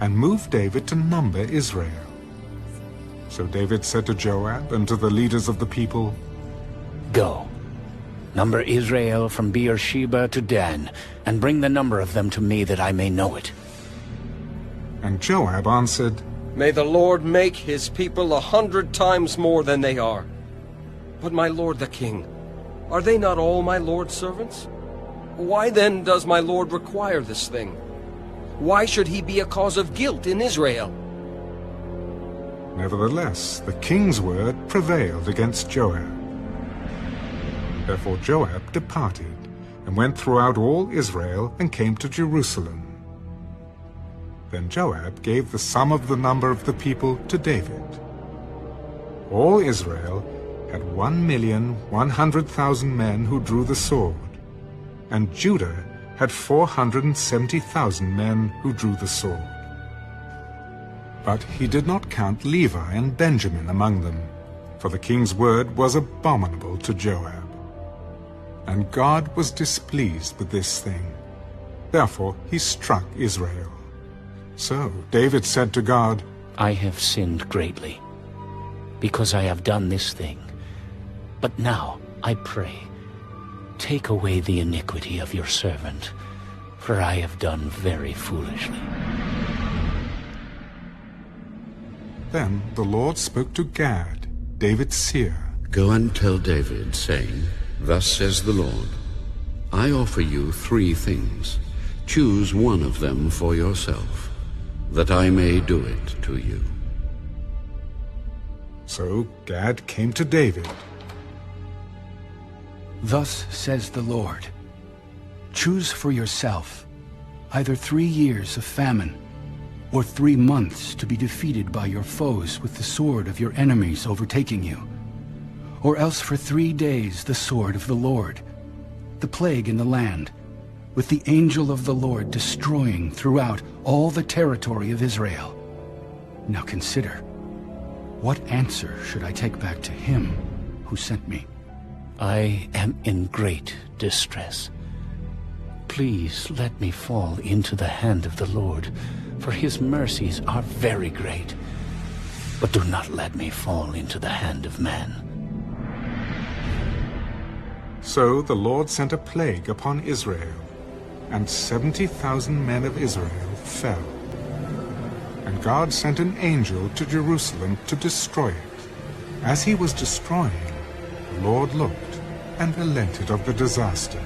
and moved David to number Israel. So David said to Joab and to the leaders of the people, "Go, number Israel from Beersheba to Dan, and bring the number of them to me that I may know it." And Joab answered, "May the Lord make his people 100 times more than they are. But my lord the king, are they not all my lord's servants? Why then does my lord require this thing? Why should he be a cause of guilt in Israel?" Nevertheless, the king's word prevailed against Joab. Therefore Joab departed, and went throughout all Israel, and came to Jerusalem. Then Joab gave the sum of the number of the people to David. All Israel had 1,100,000 men who drew the sword, and Judah had 470,000 men who drew the sword. But he did not count Levi and Benjamin among them, for the king's word was abominable to Joab. And God was displeased with this thing. Therefore he struck Israel. So David said to God, "I have sinned greatly, because I have done this thing. But now, I pray, take away the iniquity of your servant, for I have done very foolishly." Then the Lord spoke to Gad, David's seer. "Go and tell David, saying, Thus says the Lord, I offer you 3 things. Choose one of them for yourself, that I may do it to you." So Gad came to David. Thus says the Lord, choose for yourself either 3 years of famine, or 3 months to be defeated by your foes with the sword of your enemies overtaking you, or else for 3 days the sword of the Lord, the plague in the land, with the angel of the Lord destroying throughout all the territory of Israel. Now consider, what answer should I take back to him who sent me? I am in great distress. Please let me fall into the hand of the Lord, for his mercies are very great. But do not let me fall into the hand of man. So the Lord sent a plague upon Israel, and 70,000 men of Israel fell. And God sent an angel to Jerusalem to destroy it. As he was destroying, the Lord looked and relented of the disaster,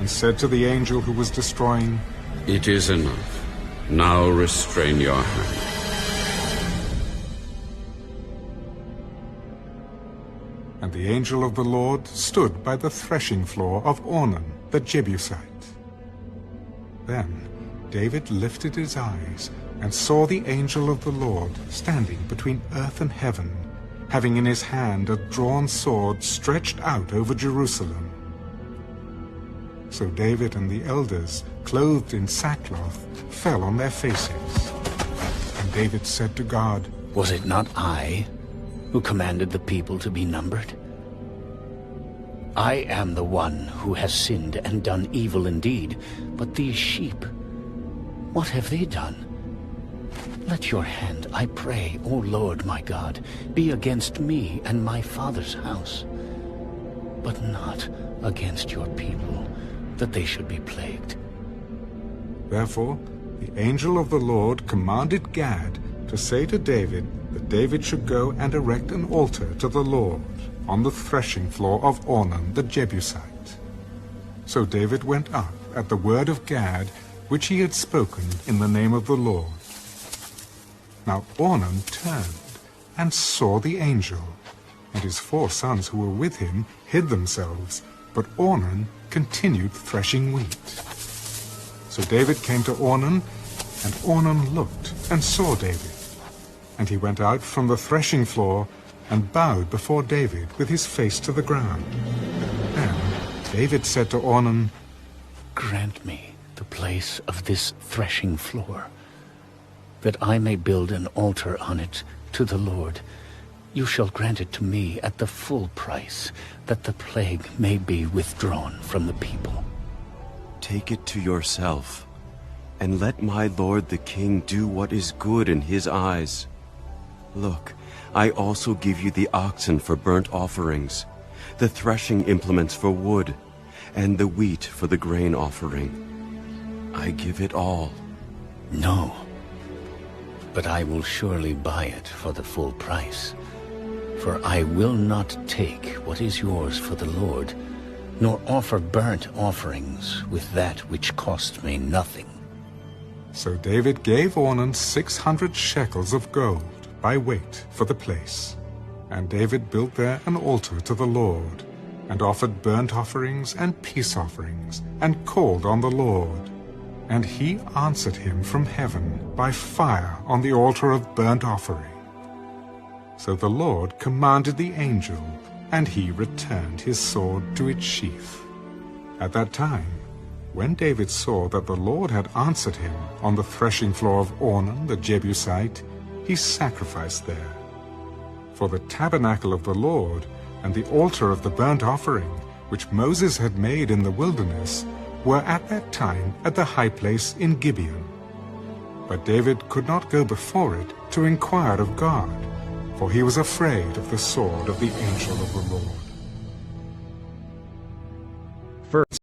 and said to the angel who was destroying, "It is enough. Now restrain your hand." And the angel of the Lord stood by the threshing floor of Ornan the Jebusite. Then David lifted his eyes and saw the angel of the Lord standing between earth and heaven, having in his hand a drawn sword stretched out over Jerusalem. So David and the elders, clothed in sackcloth, fell on their faces. And David said to God, Was it not I who commanded the people to be numbered? I am the one who has sinned and done evil indeed, but these sheep, what have they done? Let your hand, I pray, O Lord my God, be against me and my father's house, but not against your people, that they should be plagued. Therefore the angel of the Lord commanded Gad to say to David that David should go and erect an altar to the Lord on the threshing floor of Ornan the Jebusite. So David went up at the word of Gad, which he had spoken in the name of the Lord. Now Ornan turned and saw the angel, and his 4 sons who were with him hid themselves, but Ornan continued threshing wheat. So David came to Ornan, and Ornan looked and saw David. And he went out from the threshing floor and bowed before David with his face to the ground. Then David said to Ornan, Grant me the place of this threshing floor, that I may build an altar on it to the Lord. You shall grant it to me at the full price, that the plague may be withdrawn from the people. Take it to yourself, and let my lord the king do what is good in his eyes. Look, I also give you the oxen for burnt offerings, the threshing implements for wood, and the wheat for the grain offering. I give it all. No, but I will surely buy it for the full price. For I will not take what is yours for the Lord, nor offer burnt offerings with that which cost me nothing. So David gave Ornan 600 shekels of gold by weight for the place. And David built there an altar to the Lord, and offered burnt offerings and peace offerings, and called on the Lord. And he answered him from heaven by fire on the altar of burnt offering. So the Lord commanded the angel, and he returned his sword to its sheath. At that time, when David saw that the Lord had answered him on the threshing floor of Ornan the Jebusite, he sacrificed there. For the tabernacle of the Lord and the altar of the burnt offering, which Moses had made in the wilderness, were at that time at the high place in Gibeon. But David could not go before it to inquire of God, for he was afraid of the sword of the angel of the Lord.